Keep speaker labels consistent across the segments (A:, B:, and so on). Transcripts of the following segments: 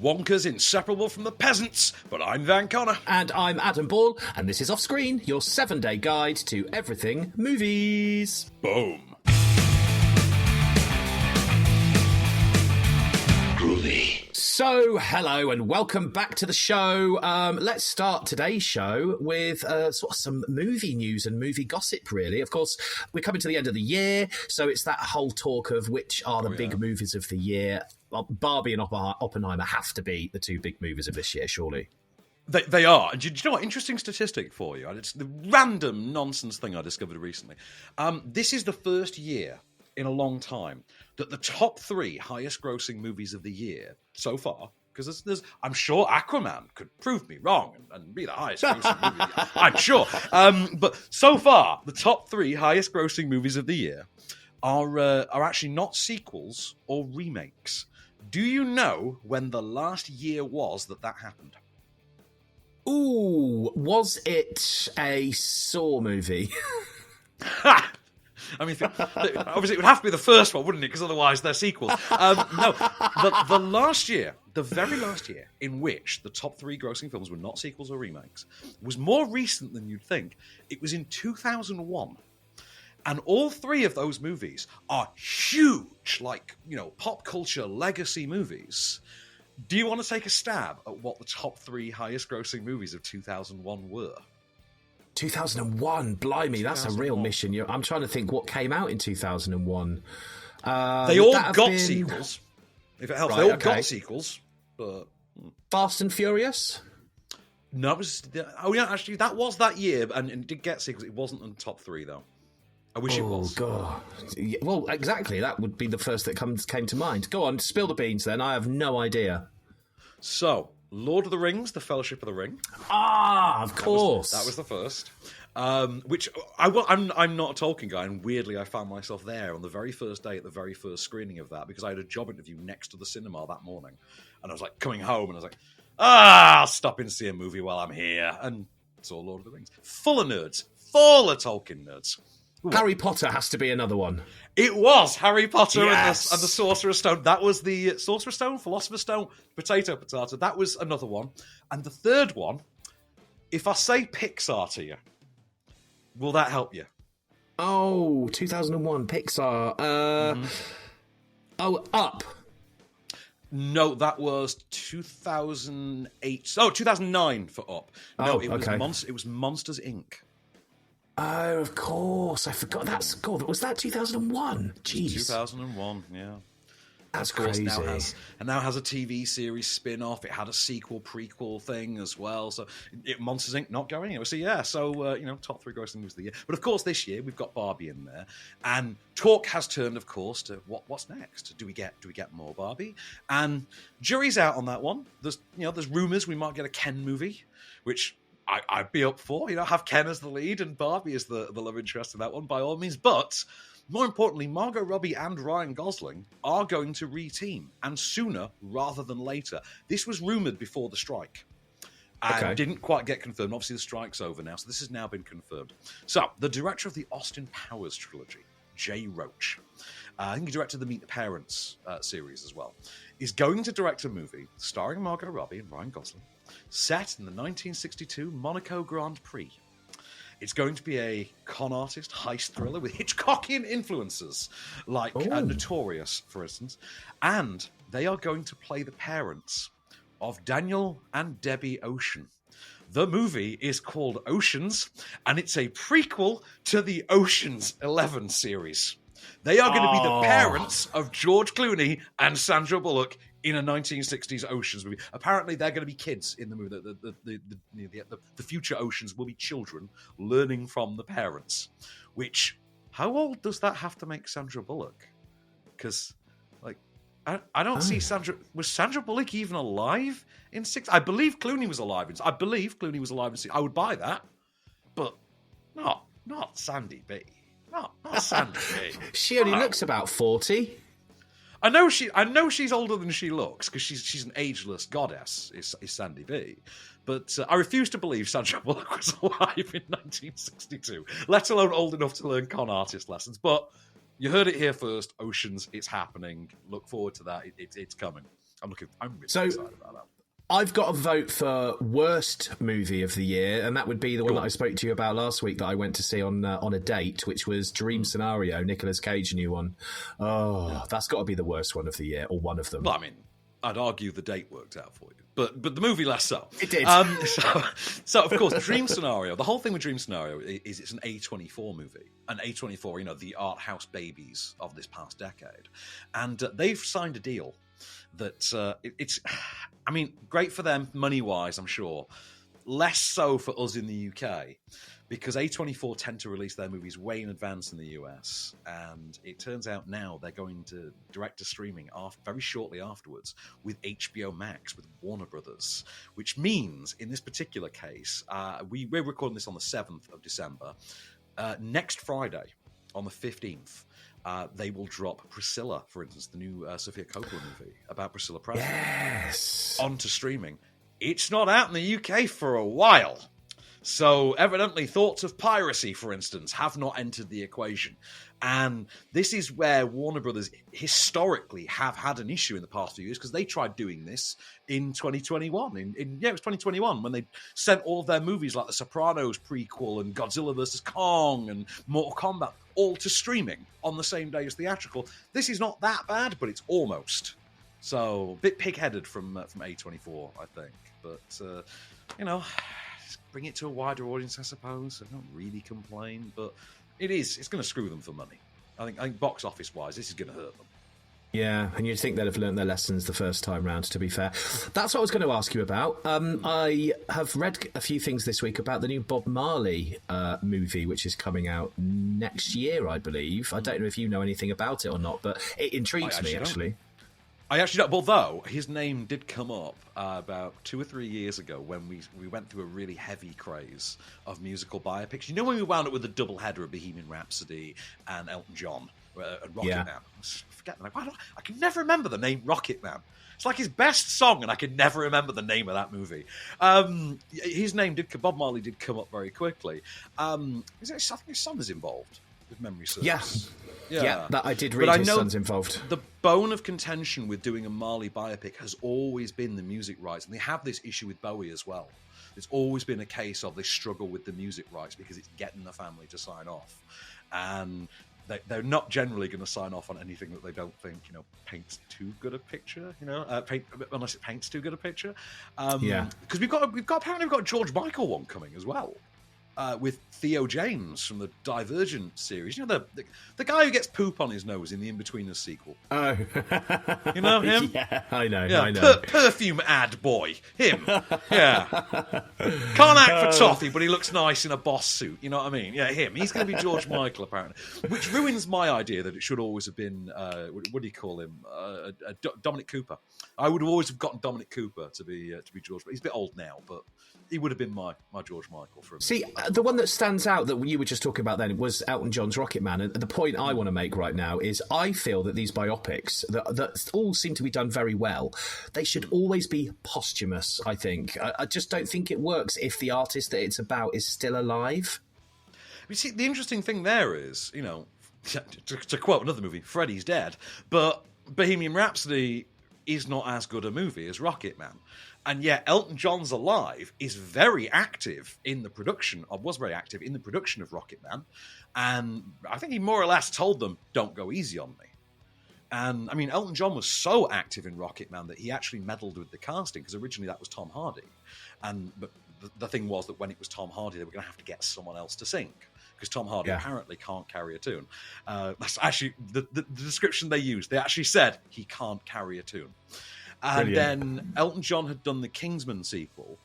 A: Wonka's inseparable from the Peasants, but I'm Van Connor.
B: And I'm Adam Ball, and this is Off Screen, your 7-day guide to everything movies.
A: Boom.
C: Groovy.
B: So, hello and welcome back to the show. Let's start today's show with sort of some movie news and movie gossip, really. Of course, we're coming to the end of the year, so it's that whole talk of which are the big movies of the year. Well, Barbie and Oppenheimer have to be the two big movies of this year, surely.
A: They are. And do you know what? Interesting statistic for you. It's the random nonsense thing I discovered recently. This is the first year in a long time that the top three highest grossing movies of the year so far, because there's I'm sure Aquaman could prove me wrong and be the highest grossing movie. I'm sure. But so far, the top three highest grossing movies of the year are actually not sequels or remakes. Do you know when the last year was that happened?
B: Ooh, was it a Saw movie?
A: I mean, obviously it would have to be the first one, wouldn't it? Because otherwise they're sequels. No, the last year, the very last year in which the top three grossing films were not sequels or remakes was more recent than you'd think. It was in 2001. And all three of those movies are huge, like, pop culture legacy movies. Do you want to take a stab at what the top three highest grossing movies of 2001 were?
B: 2001, blimey, that's a real mission. I'm trying to think what came out in 2001.
A: They all got sequels. If it helps, they all got sequels. But
B: Fast and Furious?
A: No, it was... actually, that was that year, and it did get sequels. It wasn't in the top three, though. I wish it was. Oh, God.
B: Well, exactly. That would be the first that came to mind. Go on, spill the beans then. I have no idea.
A: So, Lord of the Rings, The Fellowship of the Ring.
B: Ah, of course.
A: That was the first. Which, I'm not a Tolkien guy, and weirdly I found myself there on the very first day at the very first screening of that, because I had a job interview next to the cinema that morning. And I was like, coming home, and I was like, I'll stop and see a movie while I'm here. And saw Lord of the Rings. Full of nerds. Full of Tolkien nerds.
B: Harry Potter has to be another one.
A: It was Harry Potter and the Sorcerer's Stone. That was the Sorcerer's Stone, Philosopher's Stone, Potato. That was another one. And the third one, if I say Pixar to you, will that help you?
B: Oh, 2001, Pixar. Oh, Up.
A: No, that was 2008. Oh, 2009 for Up. No, it was Monsters, Inc.
B: Oh, of course. I forgot. Was that 2001? Jeez.
A: 2001, yeah.
B: That's
A: of course,
B: crazy.
A: Now has a TV series spin-off. It had a sequel, prequel thing as well. So Monsters, Inc. not going anywhere. So, yeah, top three grossing movies of the year. But, of course, this year we've got Barbie in there. And talk has turned, of course, to what's next? Do we get more Barbie? And jury's out on that one. There's rumours we might get a Ken movie, which... I'd be up for, have Ken as the lead and Barbie as the love interest in that one, by all means. But, more importantly, Margot Robbie and Ryan Gosling are going to re-team, and sooner rather than later. This was rumoured before the strike, and didn't quite get confirmed. Obviously, the strike's over now, so this has now been confirmed. So, the director of the Austin Powers trilogy, Jay Roach, I think he directed the Meet the Parents series as well, is going to direct a movie starring Margot Robbie and Ryan Gosling, set in the 1962 Monaco Grand Prix. It's going to be a con artist heist thriller with Hitchcockian influences, like Notorious, for instance. And they are going to play the parents of Daniel and Debbie Ocean. The movie is called Oceans, and it's a prequel to the Ocean's 11 series. They are going to be the parents of George Clooney and Sandra Bullock in a 1960s Oceans movie. Apparently, they're going to be kids in the movie. The future Oceans will be children learning from the parents. Which, how old does that have to make Sandra Bullock? Because, I don't see Sandra... Was Sandra Bullock even alive in 6? I believe Clooney was alive in 6. I would buy that. But not Sandy B. Not Sandy B.
B: She only looks about 40.
A: I know she's older than she looks because she's an ageless goddess. Is Sandy B, but I refuse to believe Sandra Bullock was alive in 1962, let alone old enough to learn con artist lessons. But you heard it here first. Oceans, it's happening. Look forward to that. It's coming. I'm really excited about that.
B: I've got a vote for worst movie of the year, and that would be the one that I spoke to you about last week that I went to see on a date, which was Dream Scenario, Nicolas Cage new one. Oh, that's got to be the worst one of the year, or one of them.
A: Well, I mean, I'd argue the date worked out for you, but the movie less so.
B: It did.
A: So of course, Dream Scenario. The whole thing with Dream Scenario is it's an A24 movie, an A24, the art house babies of this past decade, and they've signed a deal that it's. I mean, great for them money-wise, I'm sure. Less so for us in the UK, because A24 tend to release their movies way in advance in the US, and it turns out now they're going to direct to streaming very shortly afterwards with HBO Max, with Warner Brothers, which means, in this particular case, we're recording this on the 7th of December. Next Friday, on the 15th, they will drop Priscilla, for instance, the new Sofia Coppola movie about Priscilla Presley, onto streaming. It's not out in the UK for a while. So evidently thoughts of piracy, for instance, have not entered the equation. And this is where Warner Brothers historically have had an issue in the past few years, because they tried doing this in 2021. It was 2021 when they sent all of their movies like The Sopranos prequel and Godzilla vs. Kong and Mortal Kombat all to streaming on the same day as theatrical. This is not that bad, but it's almost. So a bit pig-headed from A24, I think. But, bring it to a wider audience, I suppose. I don't really complain, but it's going to screw them for money. I think box office-wise, this is going to hurt them.
B: Yeah, and you'd think they'd have learned their lessons the first time round, to be fair. That's what I was going to ask you about. I have read a few things this week about the new Bob Marley movie, which is coming out next year, I believe. I don't know if you know anything about it or not, but it intrigues me, actually.
A: I actually don't, although his name did come up about 2 or 3 years ago when we went through a really heavy craze of musical biopics. You know, when we wound up with a double header of Bohemian Rhapsody and Elton John and Rocket Man? I forget the name. I can never remember the name Rocket Man. It's like his best song, and I can never remember the name of that movie. His name Bob Marley did come up very quickly. I think his son is involved, if memory serves.
B: Yeah, that I did read his son's involved.
A: The bone of contention with doing a Marley biopic has always been the music rights, and they have this issue with Bowie as well. It's always been a case of they struggle with the music rights because it's getting the family to sign off. And they're not generally going to sign off on anything that they don't think, paints too good a picture, unless it paints too good a picture. Because we've got a George Michael one coming as well. With Theo James from the Divergent series. You know, the guy who gets poop on his nose in the In-Betweeners sequel.
B: Oh.
A: You know him?
B: Yeah, I know.
A: Perfume ad boy. Him. Yeah. Can't act for toffee, but he looks nice in a boss suit. You know what I mean? Yeah, him. He's going to be George Michael, apparently. Which ruins my idea that it should always have been, what do you call him? Dominic Cooper. I would always have gotten Dominic Cooper to be George. He's a bit old now, but he would have been my George Michael for a minute.
B: See, the one that stands out that you were just talking about then was Elton John's Rocket Man. And the point I want to make right now is I feel that these biopics that all seem to be done very well, they should always be posthumous, I think. I just don't think it works if the artist that it's about is still alive.
A: You see, the interesting thing there is, to quote another movie, Freddy's dead, but Bohemian Rhapsody is not as good a movie as Rocket Man. And yet Elton John's Alive is very active in the production of Rocket Man. And I think he more or less told them, don't go easy on me. And I mean, Elton John was so active in Rocket Man that he actually meddled with the casting, because originally that was Tom Hardy. But the thing was that when it was Tom Hardy, they were going to have to get someone else to sing, because Tom Hardy apparently can't carry a tune. That's actually the description they used. They actually said he can't carry a tune. And Brilliant. Then Elton John had done the Kingsman sequel,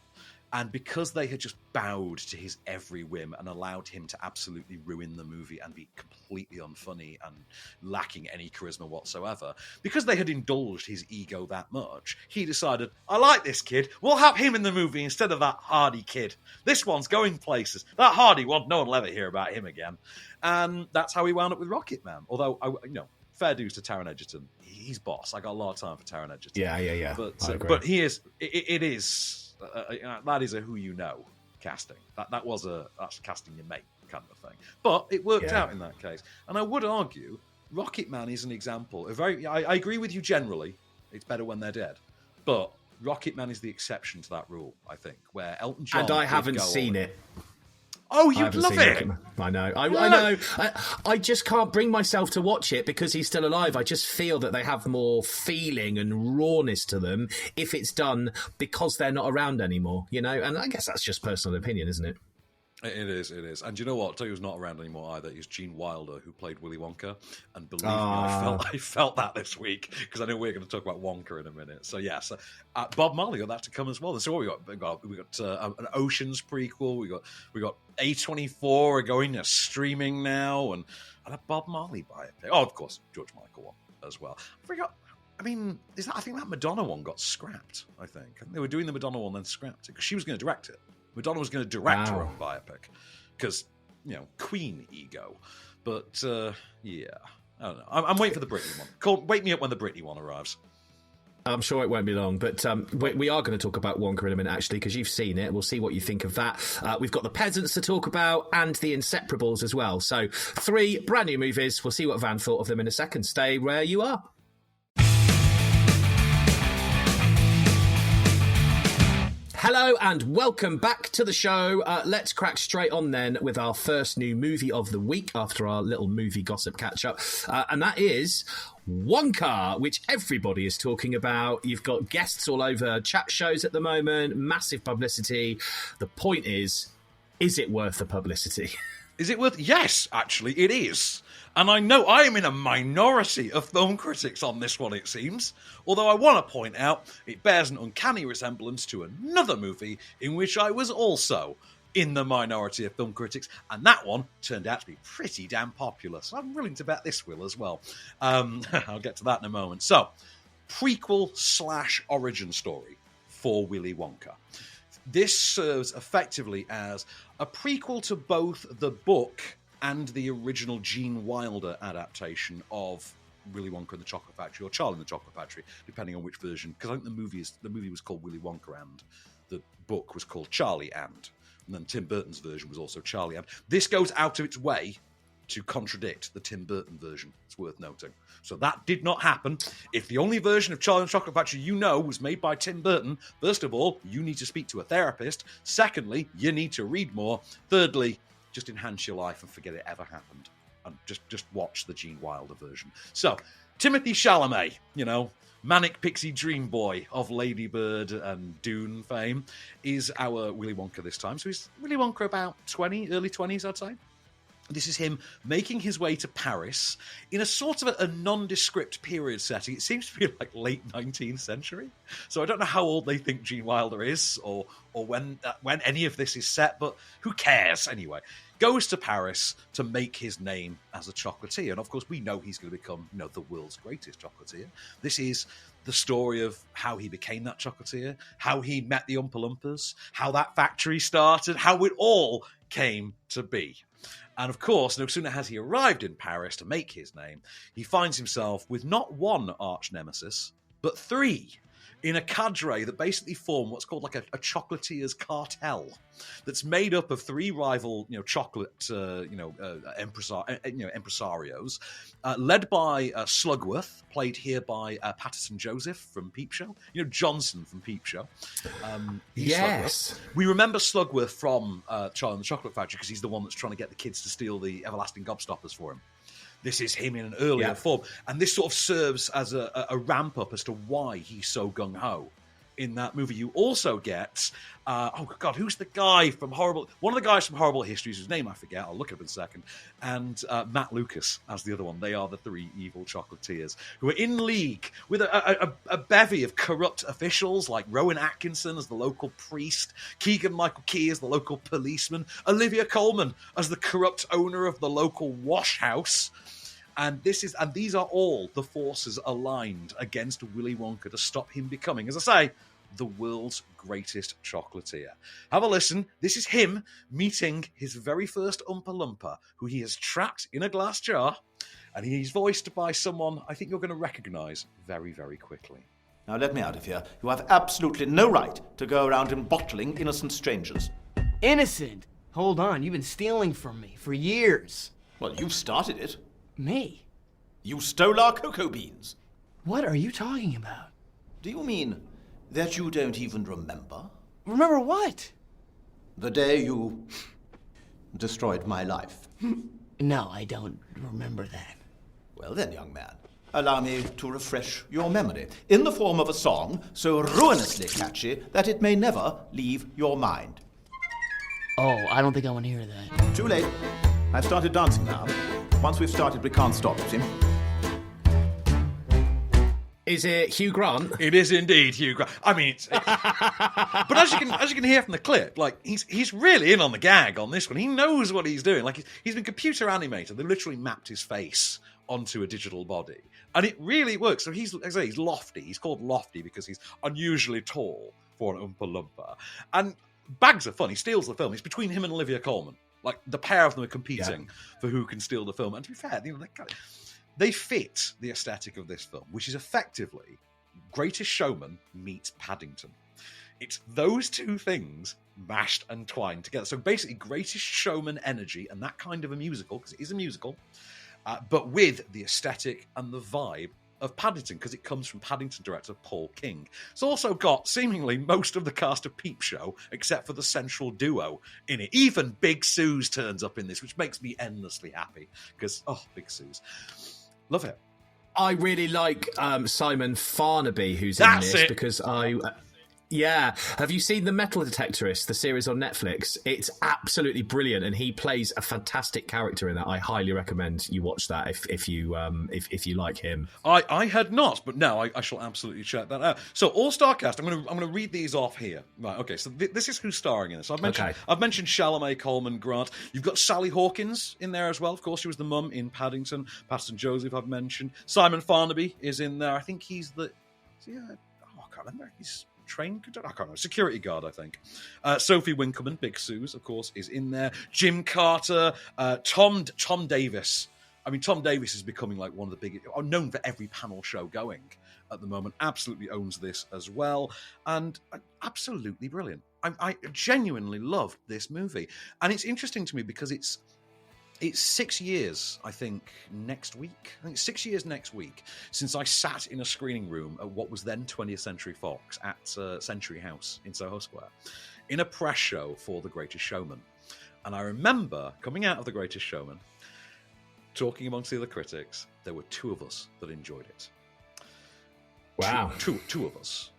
A: and because they had just bowed to his every whim and allowed him to absolutely ruin the movie and be completely unfunny and lacking any charisma whatsoever, because they had indulged his ego that much, he decided, I like this kid, we'll have him in the movie instead of that Hardy kid. This one's going places. That Hardy one, no one will ever hear about him again. And that's how he wound up with Rocket Man. Although, fair dues to Taron Egerton. He's boss. I got a lot of time for Taron Egerton.
B: Yeah.
A: But he is. It is. That is a who you know casting. That's casting your mate kind of thing. But it worked out in that case. And I would argue, Rocket Man is an example. I agree with you generally. It's better when they're dead. But Rocket Man is the exception to that rule, I think, where Elton John...
B: And I haven't seen it.
A: Oh, you'd love it!
B: I know. I know. I just can't bring myself to watch it because he's still alive. I just feel that they have more feeling and rawness to them if it's done because they're not around anymore, And I guess that's just personal opinion, isn't it?
A: It is. And do you know what? I'll tell you who's not around anymore either. Is Gene Wilder, who played Willy Wonka. And believe me, I felt that this week, because I know we're going to talk about Wonka in a minute. So, yes, Bob Marley got that to come as well. So what we got? We got an Oceans prequel. We got A24 going streaming now, and a Bob Marley biopic. Oh, of course, George Michael one as well. I forgot. I mean, I think that Madonna one got scrapped, I think. They were doing the Madonna one, then scrapped it, because she was going to direct it. Madonna was going to direct her own biopic because, Queen ego. But, yeah, I don't know. I'm waiting for the Britney one. Wake me up when the Britney one arrives.
B: I'm sure it won't be long, but we are going to talk about Wonka in a minute, actually, because you've seen it. We'll see what you think of that. We've got the Peasants to talk about and the Inseparables as well. So 3 brand new movies. We'll see what Van thought of them in a second. Stay where you are. Hello and welcome back to the show. Let's crack straight on then with our first new movie of the week after our little movie gossip catch-up. And that is Wonka, which everybody is talking about. You've got guests all over chat shows at the moment, massive publicity. The point is it worth the publicity?
A: Is it worth... Yes, actually, it is. And I know I am in a minority of film critics on this one, it seems. Although I want to point out, it bears an uncanny resemblance to another movie in which I was also in the minority of film critics, and that one turned out to be pretty damn popular. So I'm willing to bet this will as well. I'll get to that in a moment. So, prequel/origin story for Willy Wonka. This serves effectively as a prequel to both the book and the original Gene Wilder adaptation of Willy Wonka and the Chocolate Factory, or Charlie and the Chocolate Factory, depending on which version. Because I think the movie was called Willy Wonka and the book was called Charlie and then Tim Burton's version was also Charlie and. This goes out of its way to contradict the Tim Burton version. It's worth noting. So that did not happen. If the only version of Charlie and the Chocolate Factory you know was made by Tim Burton, first of all, you need to speak to a therapist. Secondly, you need to read more. Thirdly, just enhance your life and forget it ever happened. And just watch the Gene Wilder version. So, Timothée Chalamet, manic pixie dream boy of Lady Bird and Dune fame, is our Willy Wonka this time. So he's Willy Wonka about 20, early 20s, I'd say. This is him making his way to Paris in a sort of a nondescript period setting. It seems to be like late 19th century. So I don't know how old they think Gene Wilder is or when any of this is set, but who cares anyway. Goes to Paris to make his name as a chocolatier. And of course, we know he's going to become, the world's greatest chocolatier. This is the story of how he became that chocolatier, how he met the Oompa Loompas, how that factory started, how it all came to be. And of course, no sooner has he arrived in Paris to make his name, he finds himself with not one arch nemesis, but 3, in a cadre that basically form what's called like a chocolatier's cartel that's made up of 3 rival, chocolate, impresarios, led by Slugworth, played here by Patterson Joseph from Peep Show. Johnson from Peep Show.
B: Yes.
A: Slugworth. We remember Slugworth from Charlie and the Chocolate Factory because he's the one that's trying to get the kids to steal the everlasting gobstoppers for him. This is him in an earlier form. And this sort of serves as a ramp-up as to why he's so gung-ho in that movie. You also get, who's the guy from Horrible... One of the guys from Horrible Histories, whose name I forget, I'll look it up in a second, and Matt Lucas as the other one. They are the 3 evil chocolatiers who are in league with a bevy of corrupt officials like Rowan Atkinson as the local priest, Keegan-Michael Key as the local policeman, Olivia Colman as the corrupt owner of the local wash house. And these are all the forces aligned against Willy Wonka to stop him becoming, as I say, the world's greatest chocolatier. Have a listen. This is him meeting his very first Oompa Loompa, who he has trapped in a glass jar, and he's voiced by someone I think you're going to recognise very, very quickly.
C: Now let me out of here. You have absolutely no right to go around embottling innocent strangers.
D: Innocent? Hold on, you've been stealing from me for years.
C: Well, you started it.
D: Me?
C: You stole our cocoa beans.
D: What are you talking about?
C: Do you mean That you don't even remember?
D: Remember what?
C: The day you destroyed my life.
D: No, I don't remember that.
C: Well then, young man, allow me to refresh your memory in the form of a song so ruinously catchy that it may never leave your mind.
D: Oh, I don't think I want to hear that.
C: Too late. I've started dancing now. Once we've started, we can't stop, see?
B: Is it Hugh Grant?
A: It is indeed Hugh Grant. I mean, but as you can hear from the clip, like he's really in on the gag on this one. He knows what he's doing. Like he's been computer animated. They literally mapped his face onto a digital body, and it really works. So he's, like I say, he's lofty. He's called lofty because he's unusually tall for an Oompa Loompa. And bags of fun. He steals the film. It's between him and Olivia Colman. Like the pair of them are competing for who can steal the film. And to be fair, you know, they fit the aesthetic of this film, which is effectively Greatest Showman meets Paddington. It's those two things mashed and twined together. So basically, Greatest Showman energy and that kind of a musical, because it is a musical, but with the aesthetic and the vibe of Paddington, because it comes from Paddington director Paul King. It's also got seemingly most of the cast of Peep Show, except for the central duo in it. Even Big Suze turns up in this, which makes me endlessly happy, because, Big Suze. Love it.
B: I really like Simon Farnaby, who's
A: That's
B: in this,
A: it.
B: because have you seen The Metal Detectorist, the series on Netflix? It's absolutely brilliant, and he plays a fantastic character in that. I highly recommend you watch that if you like him.
A: I had not, but no, I shall absolutely check that out. So, all-star cast. I'm going to read these off here. Right. Okay. So this is who's starring in this. I've mentioned Chalamet, Coleman, Grant. You've got Sally Hawkins in there as well. Of course, she was the mum in Paddington. Paston Joseph, I've mentioned. Simon Farnaby is in there. I think he's the. I can't remember. He's train control? I can't know. Security guard, I think. Sophie Winkleman, Big Suze, of course, is in there. Jim Carter, Tom Davis. I mean, Tom Davis is becoming like one of the biggest, known for every panel show going at the moment. Absolutely owns this as well. And absolutely brilliant. I genuinely loved this movie. And it's interesting to me because it's 6 years, I think, next week. I think it's 6 years next week since I sat in a screening room at what was then 20th Century Fox at Century House in Soho Square in a press show for The Greatest Showman. And I remember coming out of The Greatest Showman, talking amongst the other critics, there were two of us that enjoyed it.
B: Wow.
A: Two of us.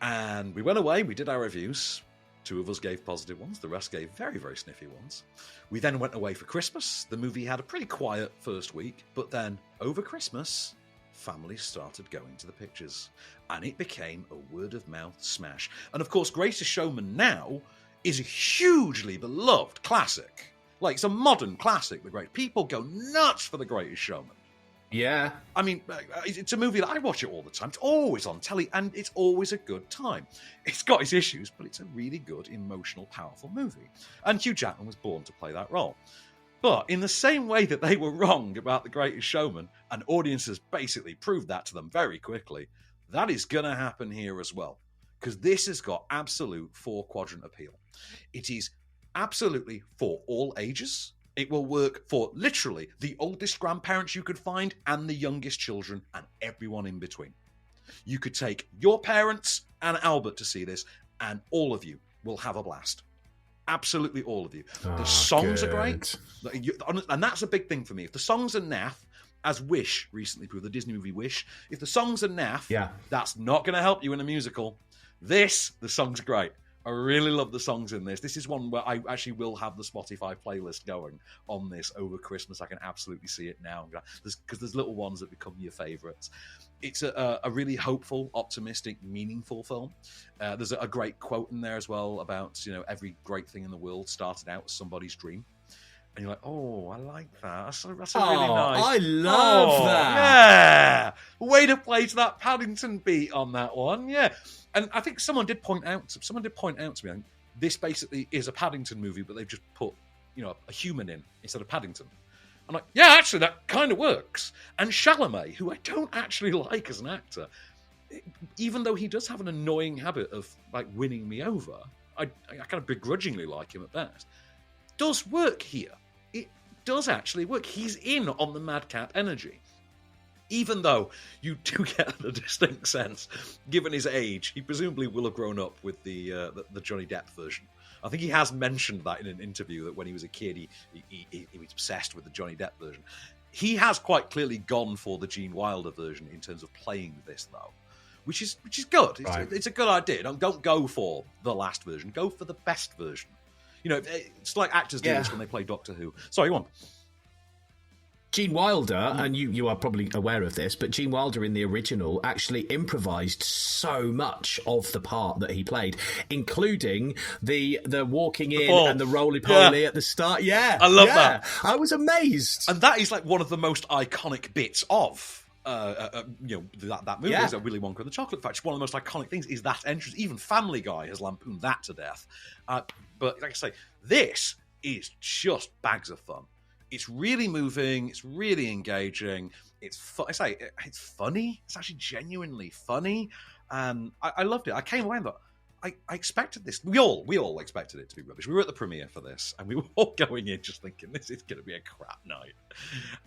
A: And we went away, we did our reviews. Two of us gave positive ones. The rest gave very, very sniffy ones. We then went away for Christmas. The movie had a pretty quiet first week, but then over Christmas, families started going to the pictures, and it became a word-of-mouth smash. And of course, Greatest Showman now is a hugely beloved classic. Like, it's a modern classic, The Great. People go nuts for The Greatest Showman.
B: Yeah.
A: I mean, it's a movie that I watch it all the time. It's always on telly, and it's always a good time. It's got its issues, but it's a really good, emotional, powerful movie. And Hugh Jackman was born to play that role. But in the same way that they were wrong about The Greatest Showman, and audiences basically proved that to them very quickly, that is going to happen here as well. Because this has got absolute four-quadrant appeal. It is absolutely for all ages. It will work for literally the oldest grandparents you could find and the youngest children and everyone in between. You could take your parents and Albert to see this, and all of you will have a blast. Absolutely all of you. The songs are great. And that's a big thing for me. If the songs are naff, as Wish recently proved, the Disney movie Wish, if the songs are naff, that's not going to help you in a musical. The songs are great. I really love the songs in this. This is one where I actually will have the Spotify playlist going on this over Christmas. I can absolutely see it now. Because there's little ones that become your favourites. It's a really hopeful, optimistic, meaningful film. There's a great quote in there as well about, every great thing in the world started out as somebody's dream. And you're like, oh, I like that. That's a really nice.
B: I love that.
A: Yeah. Way to play to that Paddington beat on that one. Yeah. And I think someone did point out to me, I think, this basically is a Paddington movie, but they've just put, a human in instead of Paddington. I'm like, yeah, actually, that kind of works. And Chalamet, who I don't actually like as an actor, even though he does have an annoying habit of, winning me over, I kind of begrudgingly like him at best, does work here. It does actually work. He's in on the madcap energy. Even though you do get a distinct sense, given his age, he presumably will have grown up with the Johnny Depp version. I think he has mentioned that in an interview, that when he was a kid, he was obsessed with the Johnny Depp version. He has quite clearly gone for the Gene Wilder version in terms of playing this, though, which is good. It's a good idea. Don't go for the last version. Go for the best version. You know, it's like actors do this when they play Doctor Who. Sorry, go on.
B: Gene Wilder, and you are probably aware of this, but Gene Wilder in the original actually improvised so much of the part that he played, including the walking in and the roly-poly at the start. Yeah,
A: I love that.
B: I was amazed.
A: And that is like one of the most iconic bits of that movie, is Willy Wonka and the Chocolate Factory. One of the most iconic things is that entrance. Even Family Guy has lampooned that to death. But like I say, this is just bags of fun. It's really moving. It's really engaging. It's it's funny. It's actually genuinely funny. I loved it. I came away and thought, I expected this. We all expected it to be rubbish. We were at the premiere for this, and we were all going in just thinking this is going to be a crap night.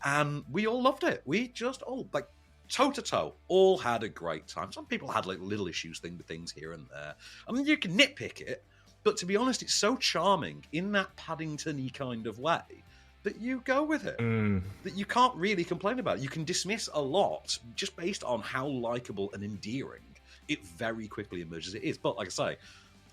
A: And we all loved it. We just all, like, toe to toe, all had a great time. Some people had like little issues with things here and there. I mean, you can nitpick it, but to be honest, it's so charming in that Paddington-y kind of way that you go with it, that you can't really complain about it. You can dismiss a lot just based on how likeable and endearing it very quickly emerges it is. But like I say,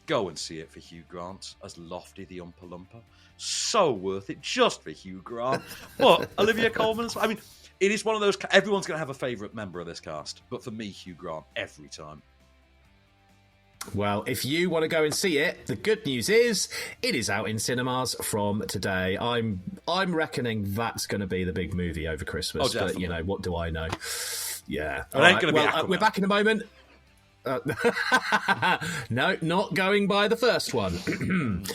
A: go and see it for Hugh Grant as Lofty the Oompa Loompa. So worth it just for Hugh Grant. But Olivia Colman, I mean, it is one of those, everyone's going to have a favourite member of this cast, but for me, Hugh Grant, every time.
B: Well, if you want to go and see it, the good news is it is out in cinemas from today. I'm reckoning that's going to be the big movie over Christmas. But, you know, what do I know? Yeah.
A: It ain't going to be Aquaman.
B: We're back in a moment. No, not going by the first one.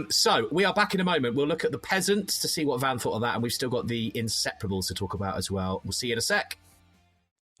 B: So we are back in a moment. We'll look at the Peasants to see what Van thought of that, and we've still got the Inseparables to talk about as well. We'll see you in a sec.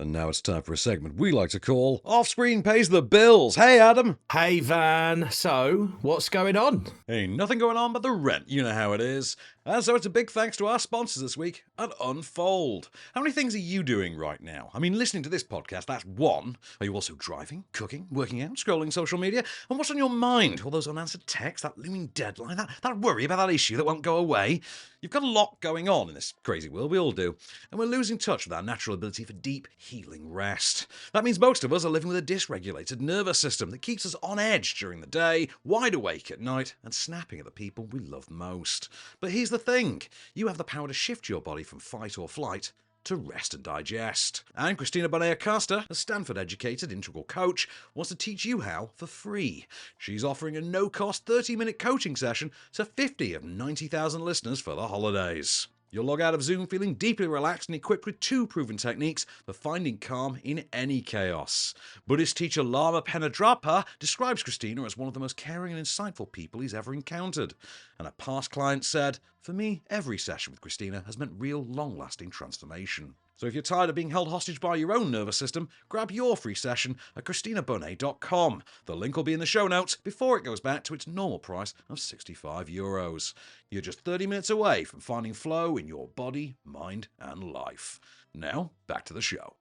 A: And now it's time for a segment we like to call Off-Screen Pays the Bills. Hey, Adam.
B: Hey, Van. So, what's going on?
A: Ain't nothing going on but the rent. You know how it is. And so it's a big thanks to our sponsors this week at Unfold. How many things are you doing right now? I mean, listening to this podcast, that's one. Are you also driving, cooking, working out, scrolling social media? And what's on your mind? All those unanswered texts, that looming deadline, that worry about that issue that won't go away? You've got a lot going on in this crazy world, we all do. And we're losing touch with our natural ability for deep, healing rest. That means most of us are living with a dysregulated nervous system that keeps us on edge during the day, wide awake at night, and snapping at the people we love most. But here's the thing. You have the power to shift your body from fight or flight to rest and digest. And Christina Bonilla-Costa, a Stanford-educated integral coach, wants to teach you how for free. She's offering a no-cost 30-minute coaching session to 50 of 90,000 listeners for the holidays. You'll log out of Zoom feeling deeply relaxed and equipped with 2 proven techniques for finding calm in any chaos. Buddhist teacher Lama Penadrapa describes Christina as one of the most caring and insightful people he's ever encountered. And a past client said, "For me, every session with Christina has meant real, long-lasting transformation." So if you're tired of being held hostage by your own nervous system, grab your free session at ChristinaBonet.com. The link will be in the show notes before it goes back to its normal price of €65. You're just 30 minutes away from finding flow in your body, mind, and life. Now, back to the show.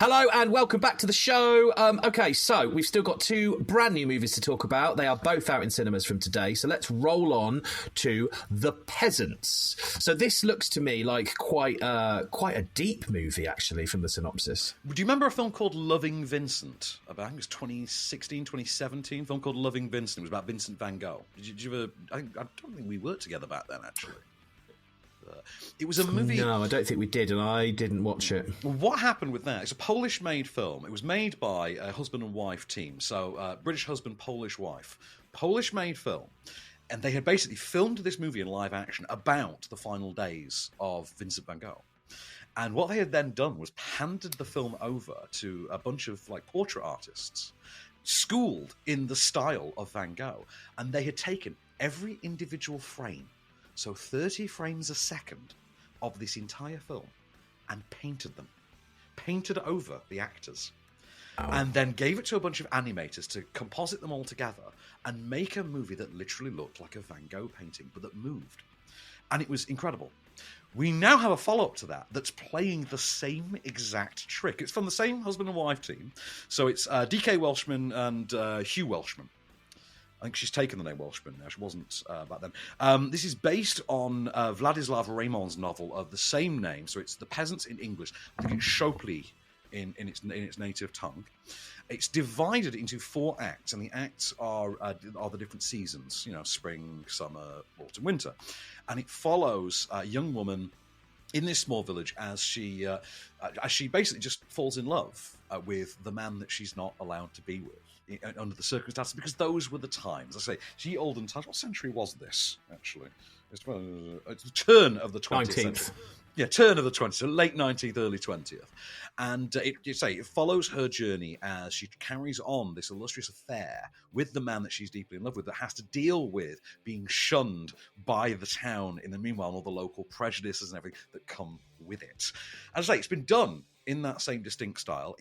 B: Hello and welcome back to the show. Okay, so we've still got 2 brand new movies to talk about. They are both out in cinemas from today. So let's roll on to The Peasants. So this looks to me like quite a deep movie, actually, from the synopsis.
A: Do you remember a film called Loving Vincent? I think it was 2016, 2017. A film called Loving Vincent. It was about Vincent van Gogh. Did you ever? I don't think we worked together back then, actually. It was a movie...
B: No, I don't think we did, and I didn't watch it.
A: What happened with that? It's a Polish-made film. It was made by a husband and wife team. So, British husband, Polish wife. Polish-made film. And they had basically filmed this movie in live action about the final days of Vincent van Gogh. And what they had then done was handed the film over to a bunch of portrait artists, schooled in the style of Van Gogh. And they had taken every individual frame, so 30 frames a second of this entire film, and painted over the actors. Oh. And then gave it to a bunch of animators to composite them all together and make a movie that literally looked like a Van Gogh painting, but that moved. and it was incredible. We now have a follow-up to that that's playing the same exact trick. It's from the same husband and wife team. So it's DK Welshman and Hugh Welshman. I think she's taken the name Welshman now. She wasn't back then. This is based on Vladislav Raymond's novel of the same name. So it's The Peasants in English. I think it's Chopli in its native tongue. It's divided into 4 acts, and the acts are the different seasons. You know, spring, summer, autumn, winter, and it follows a young woman in this small village as she basically just falls in love with the man that she's not allowed to be with under the circumstances, because those were the times. I say, she olden times. What century was this actually? It's the turn of the 20th century. Yeah, turn of the 20th, so late 19th, early 20th. And it follows her journey as she carries on this illustrious affair with the man that she's deeply in love with, that has to deal with being shunned by the town in the meanwhile, and all the local prejudices and everything that come with it. As I say, it's been done in that same distinct style.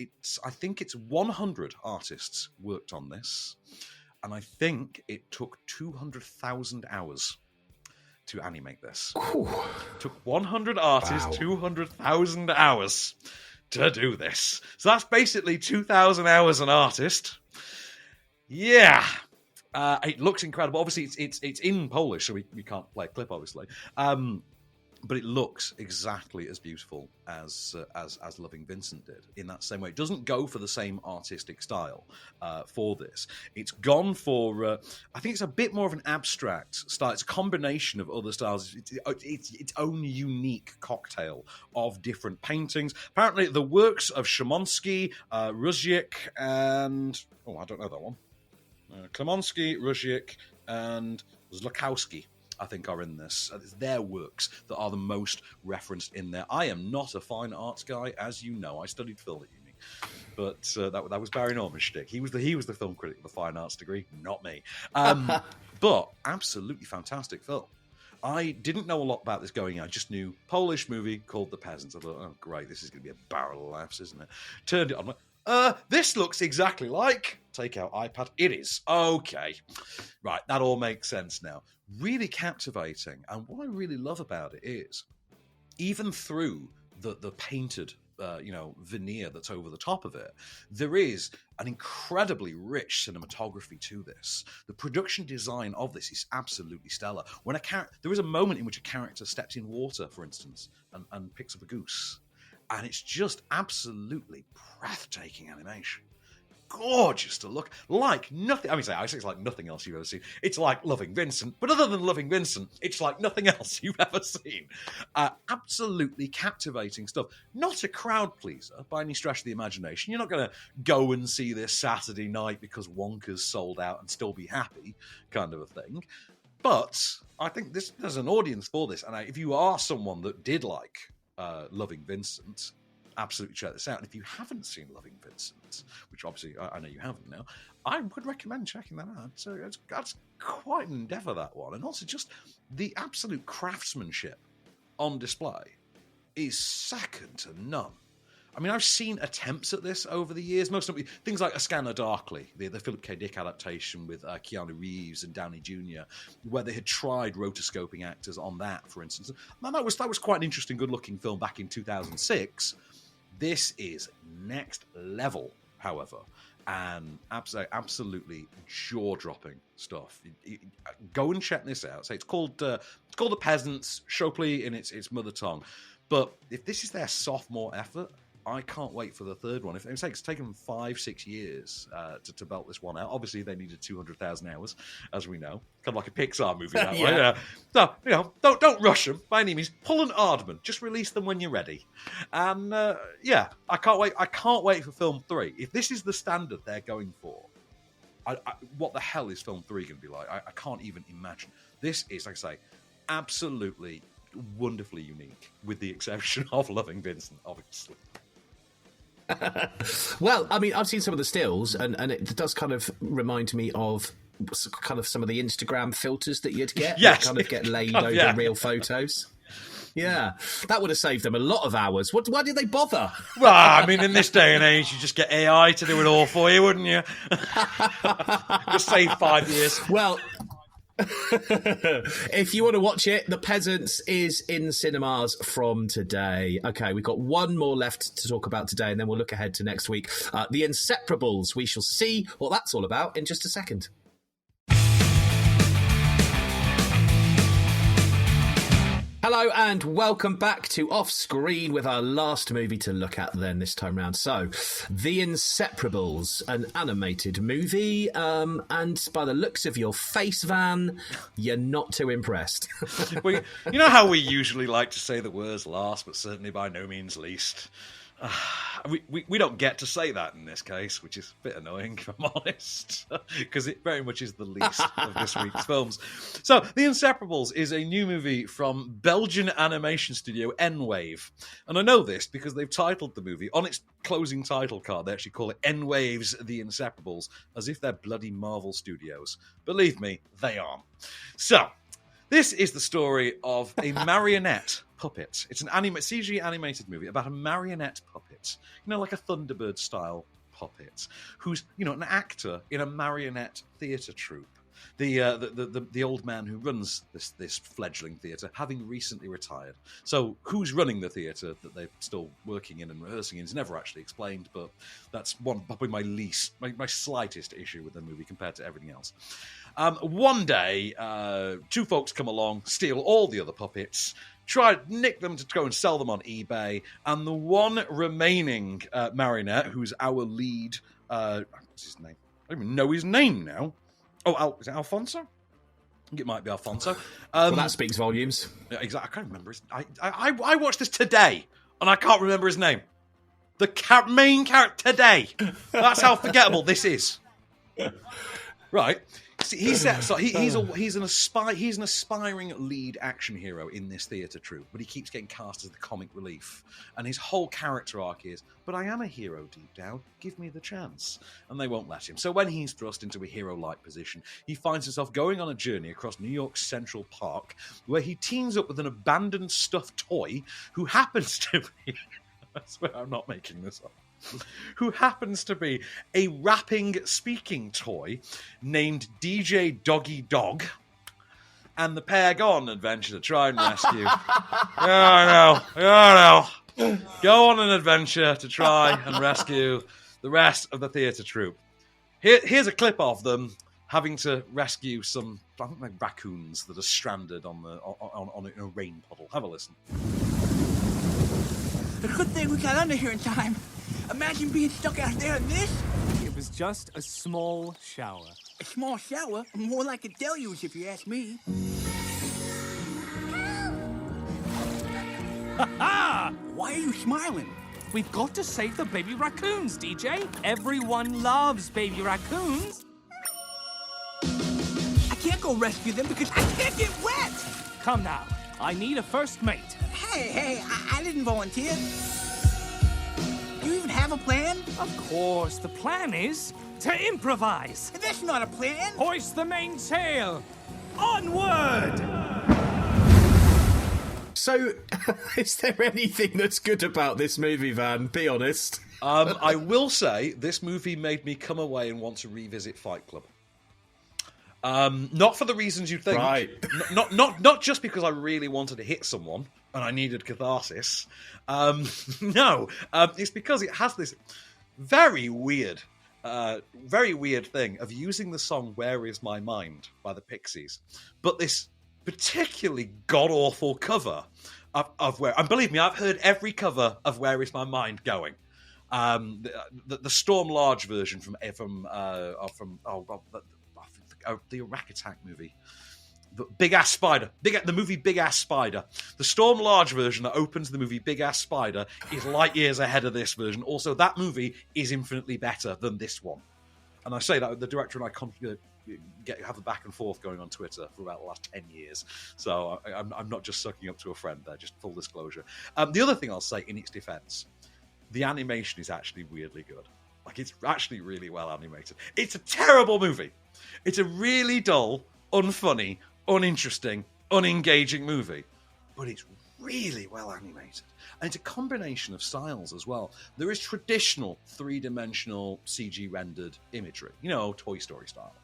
A: I think it's 100 artists worked on this, and I think it took 200,000 hours to animate this. Ooh. Took 100 artists, wow. 200,000 hours to do this. So that's basically 2,000 hours an artist. Yeah. It looks incredible. Obviously, it's in Polish, so we can't play a clip, obviously. But it looks exactly as beautiful as Loving Vincent did in that same way. It doesn't go for the same artistic style for this. It's gone for, I think it's a bit more of an abstract style. It's a combination of other styles. It's its own unique cocktail of different paintings. Apparently, the works of Szymonsky, Ruzicki, and... Oh, I don't know that one. Klemonsky, Ruzicki, and Zlakowski, I think, are in this. It's their works that are the most referenced in there. I am not a fine arts guy, as you know. I studied film at uni, but that was Barry Norman's shtick. He was the film critic with the fine arts degree, not me. But absolutely fantastic film. I didn't know a lot about this going in. I just knew Polish movie called The Peasants. I thought, oh great, this is going to be a barrel of laughs, isn't it? Turned it on. This looks exactly like... Take out iPad. It is. Okay. Right, that all makes sense now. Really captivating. And what I really love about it is, even through the painted, veneer that's over the top of it, there is an incredibly rich cinematography to this. The production design of this is absolutely stellar. There is a moment in which a character steps in water, for instance, and picks up a goose. And it's just absolutely breathtaking animation. Gorgeous to look, like nothing. I say it's like nothing else you've ever seen. It's like Loving Vincent, but other than Loving Vincent, it's like nothing else you've ever seen. Absolutely captivating stuff. Not a crowd pleaser by any stretch of the imagination. You're not going to go and see this Saturday night because Wonka's sold out and still be happy, kind of a thing. But I think there's an audience for this, and if you are someone that did like Loving Vincent, absolutely check this out. And if you haven't seen Loving Vincent, which obviously I know you haven't now, I would recommend checking that out. So that's quite an endeavour, that one. And also just the absolute craftsmanship on display is second to none. I mean, I've seen attempts at this over the years, most notably things like A Scanner Darkly, the Philip K. Dick adaptation with Keanu Reeves and Downey Jr., where they had tried rotoscoping actors on that, for instance. And that was quite an interesting, good-looking film back in 2006. This is next level, however, and absolutely jaw-dropping stuff. Go and check this out. So it's called The Peasants, Chopli in its mother tongue. But if this is their sophomore effort, I can't wait for the third one. It's taken them 5-6 years to belt this one out. Obviously, they needed 200,000 hours, as we know. Kind of like a Pixar movie that way. Yeah. So, don't rush them by any means. Pull an Aardman. Just release them when you're ready. And, I can't wait. I can't wait for film 3. If this is the standard they're going for, what the hell is film 3 going to be like? I can't even imagine. This is, like I say, absolutely wonderfully unique, with the exception of Loving Vincent, obviously.
B: Well, I mean, I've seen some of the stills, and it does kind of remind me of kind of some of the Instagram filters that you'd get.
A: Yes.
B: That kind of get laid over real photos. Yeah, that would have saved them a lot of hours. Why did they bother?
A: Well, I mean, in this day and age, you just get AI to do it all for you, wouldn't you? Just save 5 years.
B: Well, If you want to watch it, The Peasants is in cinemas from today. Okay, we've got one more left to talk about today, and then we'll look ahead to next week. The Inseparables. We shall see what that's all about in just a second. Hello and welcome back to Off Screen with our last movie to look at then this time round. So, The Inseparables, an animated movie, and by the looks of your face, Van, you're not too impressed.
A: You know how we usually like to say the words last, but certainly by no means least. We don't get to say that in this case, which is a bit annoying, if I'm honest, because it very much is the least of this week's films. So, The Inseparables is a new movie from Belgian animation studio N-Wave. And I know this because they've titled the movie, on its closing title card, they actually call it N-Wave's The Inseparables, as if they're bloody Marvel Studios. Believe me, they aren't. So, this is the story of a marionette puppet. It's an CG animated movie about a marionette puppet, like a Thunderbird-style puppet, who's, an actor in a marionette theatre troupe. The old man who runs this fledgling theatre, having recently retired. So who's running the theatre that they're still working in and rehearsing in is never actually explained, but that's probably my slightest issue with the movie compared to everything else. One day, two folks come along, steal all the other puppets, try to nick them to go and sell them on eBay, and the one remaining marionette, who's our lead, what's his name? I don't even know his name now. Oh, is it Alfonso? I think it might be Alfonso.
B: Well, that speaks volumes.
A: Yeah, exactly. I can't remember his... I watched this today, and I can't remember his name. The main character today. That's how forgettable this is. Right. See, he's an aspiring lead action hero in this theatre troupe, but he keeps getting cast as the comic relief. And his whole character arc is, but I am a hero deep down, give me the chance. And they won't let him. So when he's thrust into a hero-like position, he finds himself going on a journey across New York's Central Park, where he teams up with an abandoned stuffed toy who happens to be... I swear I'm not making this up. Who happens to be a rapping, speaking toy named DJ Doggy Dog, and the pair go on an adventure to try and rescue. I know. Go on an adventure to try and rescue the rest of the theatre troupe. Here's a clip of them having to rescue some, I think, raccoons that are stranded on a rain puddle. Have a listen.
E: A good thing we got under here in time. Imagine being stuck out there in this.
F: It was just a small shower.
E: A small shower? More like a deluge, if you ask me.
F: Ha-ha!
E: Why are you smiling?
F: We've got to save the baby raccoons, DJ. Everyone loves baby raccoons.
E: I can't go rescue them because I can't get wet.
F: Come now. I need a first mate.
E: Hey, I didn't volunteer. Do you even have a plan?
F: Of course, the plan is to improvise.
E: That's not a plan.
F: Hoist the mainsail. Onward!
B: So, is there anything that's good about this movie, Van? Be honest.
A: I will say, this movie made me come away and want to revisit Fight Club. Not for the reasons you'd think.
B: Right.
A: Not just because I really wanted to hit someone and I needed catharsis. No, it's because it has this very weird thing of using the song "Where Is My Mind" by the Pixies, but this particularly god-awful cover of Where... And believe me, I've heard every cover of "Where Is My Mind" going. The Storm Large version from the Iraq Attack movie. The Big Ass Spider. The movie Big Ass Spider. The Storm Large version that opens the movie Big Ass Spider is light years ahead of this version. Also, that movie is infinitely better than this one. And I say that the director and I have a back and forth going on Twitter for about the last 10 years. So I'm not just sucking up to a friend there, just full disclosure. The other thing I'll say in its defense, the animation is actually weirdly good. Like, it's actually really well animated. It's a terrible movie. It's a really dull, unfunny, uninteresting, unengaging movie. But it's really well animated. And it's a combination of styles as well. There is traditional three-dimensional CG rendered imagery, Toy Story style.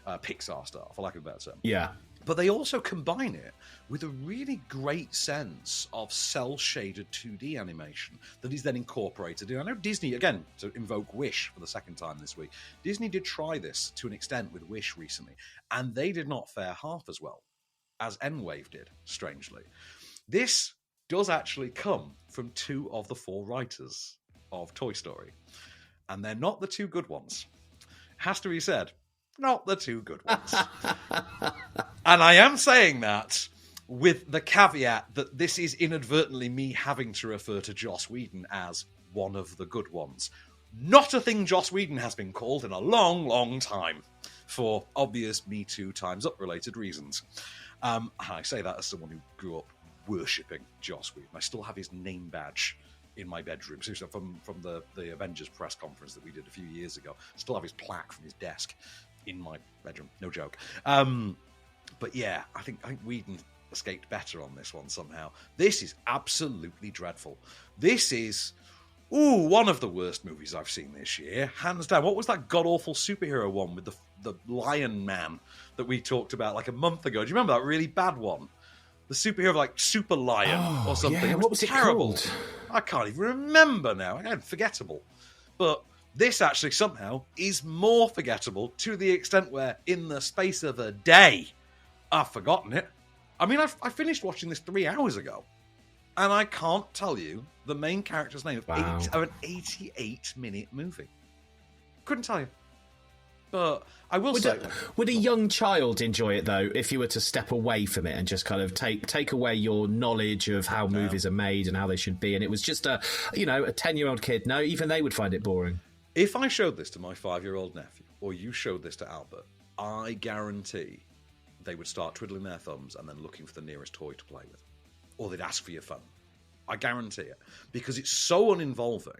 A: Pixar style, for lack of a better term.
B: Yeah.
A: But they also combine it with a really great sense of cel-shaded 2D animation that is then incorporated in. I know Disney, again, to invoke Wish for the second time this week, Disney did try this to an extent with Wish recently, and they did not fare half as well as N-Wave did, strangely. This does actually come from 2 of the 4 writers of Toy Story, and they're not the 2 good ones. Has to be said, not the 2 good ones. And I am saying that with the caveat that this is inadvertently me having to refer to Joss Whedon as one of the good ones. Not a thing Joss Whedon has been called in a long, long time, for obvious Me Too Times Up related reasons. I say that as someone who grew up worshipping Joss Whedon. I still have his name badge in my bedroom, so from the Avengers press conference that we did a few years ago. Still have his plaque from his desk in my bedroom, no joke. But yeah, I think Whedon escaped better on this one somehow. This is absolutely dreadful. This is, one of the worst movies I've seen this year, hands down. What was that god-awful superhero one with the Lion Man that we talked about like a month ago? Do you remember that really bad one? The superhero like Super Lion or something.
B: Yeah,
A: it was terrible. I can't even remember now. Again, forgettable. But this actually somehow is more forgettable to the extent where in the space of a day, I've forgotten it. I mean, I finished watching this 3 hours ago, and I can't tell you the main character's name of an 88-minute movie. Couldn't tell you. But I will say...
B: Would a young child enjoy it, though, if you were to step away from it and just kind of take away your knowledge of how movies are made and how they should be, and it was just a 10-year-old kid? No, even they would find it boring.
A: If I showed this to my 5-year-old nephew, or you showed this to Albert, I guarantee they would start twiddling their thumbs and then looking for the nearest toy to play with. Or they'd ask for your phone. I guarantee it. Because it's so uninvolving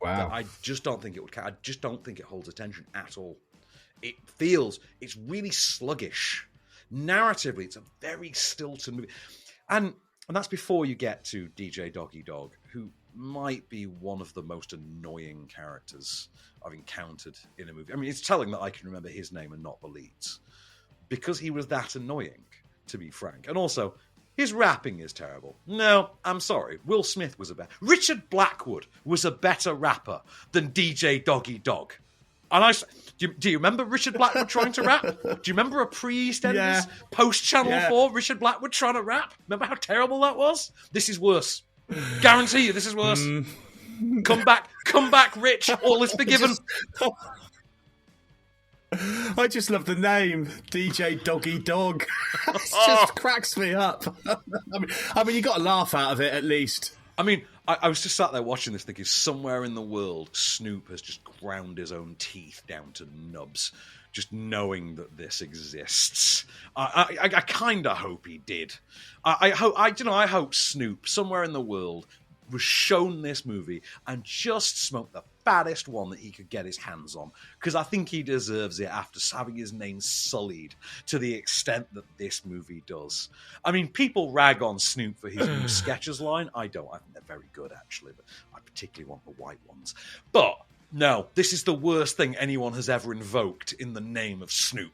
A: that I just don't think it would... I just don't think it holds attention at all. It's really sluggish. Narratively, it's a very stilted movie. And that's before you get to DJ Doggy Dog, who might be one of the most annoying characters I've encountered in a movie. I mean, it's telling that I can remember his name and not the lead's, because he was that annoying, to be frank. And also, his rapping is terrible. No, I'm sorry. Will Smith was Richard Blackwood was a better rapper than DJ Doggy Dog. And do you remember Richard Blackwood trying to rap? Do you remember a pre-EastEnders, post-Channel 4 Richard Blackwood trying to rap? Remember how terrible that was? This is worse. Guarantee you, this is worse. Come back, Rich. All is forgiven.
B: I just love the name, DJ Doggy Dog. It just cracks me up. I mean, you got a laugh out of it at least.
A: I mean, I was just sat there watching this thinking, somewhere in the world, Snoop has just ground his own teeth down to nubs, just knowing that this exists. I kind of hope he did. I hope Snoop, somewhere in the world, was shown this movie and just smoked the fattest one that he could get his hands on, because I think he deserves it after having his name sullied to the extent that this movie does. I mean, people rag on Snoop for his new Skechers line. I don't. I think they're very good, actually, but I particularly want the white ones. But no, this is the worst thing anyone has ever invoked in the name of Snoop.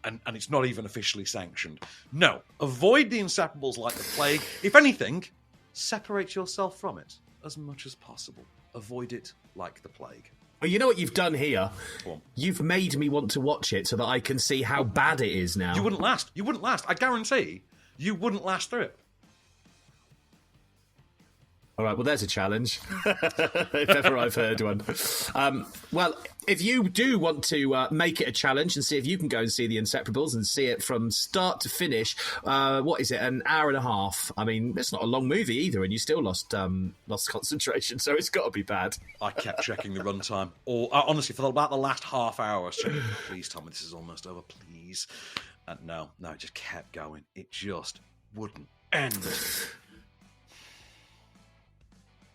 A: And it's not even officially sanctioned. No, avoid the Inseparables like the plague. If anything, separate yourself from it as much as possible. Avoid it like the plague.
B: Well, you know what you've done here? You've made me want to watch it so that I can see how bad it is now.
A: You wouldn't last. I guarantee you wouldn't last through it.
B: All right, well, there's a challenge, if ever I've heard one. Well, if you do want to make it a challenge and see if you can go and see The Inseparables and see it from start to finish, what is it, an hour and a half? I mean, it's not a long movie either, and you still lost concentration, so it's got to be bad.
A: I kept checking the runtime. Honestly, for about the last half hour, I was checking, please tell me this is almost over, please. And no, it just kept going. It just wouldn't end.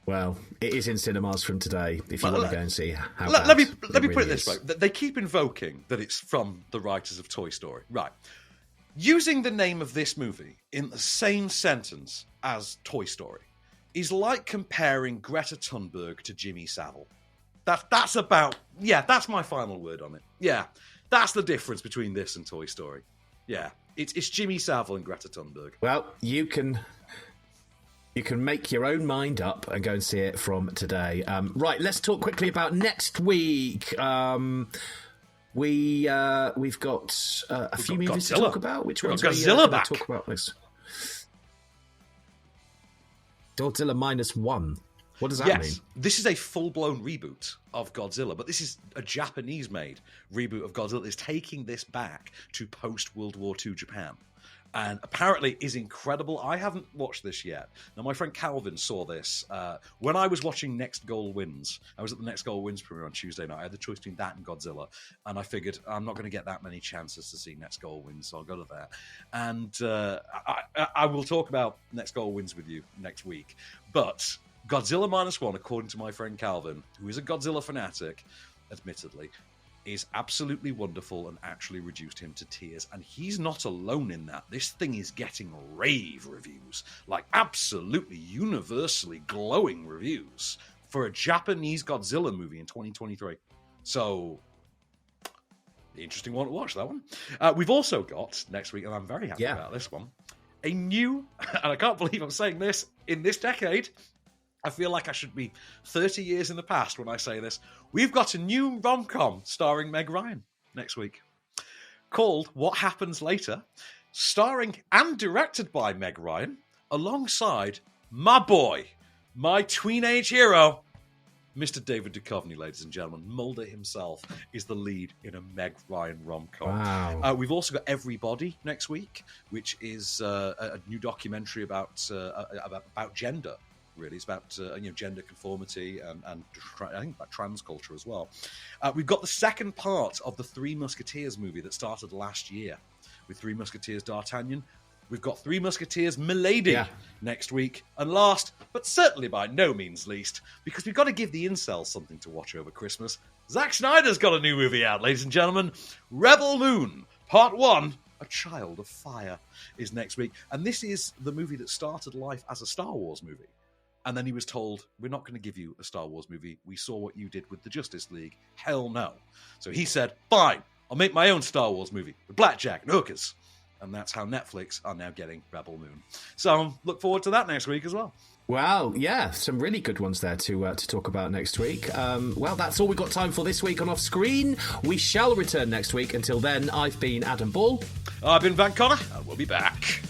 B: Well, it is in cinemas from today, if you want to go and see how
A: let
B: bad
A: me put
B: really
A: it this way. They keep invoking that it's from the writers of Toy Story. Right. Using the name of this movie in the same sentence as Toy Story is like comparing Greta Thunberg to Jimmy Savile. That's my final word on it. Yeah. That's the difference between this and Toy Story. Yeah, it's Jimmy Savile and Greta Thunberg.
B: Well, you can make your own mind up and go and see it from today. Right, let's talk quickly about next week. We've got a few movies to talk about. Which ones are
A: Godzilla back?
B: Talk about this? Godzilla -1. What does that mean?
A: This is a full-blown reboot of Godzilla, but this is a Japanese-made reboot of Godzilla that's taking this back to post-World War II Japan. And apparently is incredible. I haven't watched this yet. Now, my friend Calvin saw this when I was watching Next Goal Wins. I was at the Next Goal Wins premiere on Tuesday night. I had the choice between that and Godzilla. And I figured I'm not going to get that many chances to see Next Goal Wins, so I'll go to that. And I will talk about Next Goal Wins with you next week. But Godzilla -1, according to my friend Calvin, who is a Godzilla fanatic, admittedly, is absolutely wonderful and actually reduced him to tears. And he's not alone in that. This thing is getting rave reviews, like absolutely universally glowing reviews for a Japanese Godzilla movie in 2023. So, interesting one to watch, that one. We've also got, next week, and I'm very happy about this one, a new, and I can't believe I'm saying this, in this decade, I feel like I should be 30 years in the past when I say this. We've got a new rom-com starring Meg Ryan next week called What Happens Later, starring and directed by Meg Ryan alongside my boy, my tween-age hero, Mr. David Duchovny, ladies and gentlemen. Mulder himself is the lead in a Meg Ryan rom-com.
B: Wow.
A: We've also got Everybody next week, which is a new documentary about gender. Really, it's about gender conformity and I think about trans culture as well. We've got the second part of the Three Musketeers movie that started last year with Three Musketeers D'Artagnan. We've got Three Musketeers Milady next week. And last, but certainly by no means least, because we've got to give the incels something to watch over Christmas, Zack Snyder's got a new movie out, ladies and gentlemen. Rebel Moon, Part 1, A Child of Fire, is next week. And this is the movie that started life as a Star Wars movie. And then he was told, we're not going to give you a Star Wars movie. We saw what you did with the Justice League. Hell no. So he said, fine, I'll make my own Star Wars movie with blackjack and hookers. And that's how Netflix are now getting Rebel Moon. So look forward to that next week as well.
B: Wow, yeah, some really good ones there to talk about next week. Well, that's all we've got time for this week on Off Screen. We shall return next week. Until then, I've been Adam Ball.
A: I've been Van Connor, and we'll be back.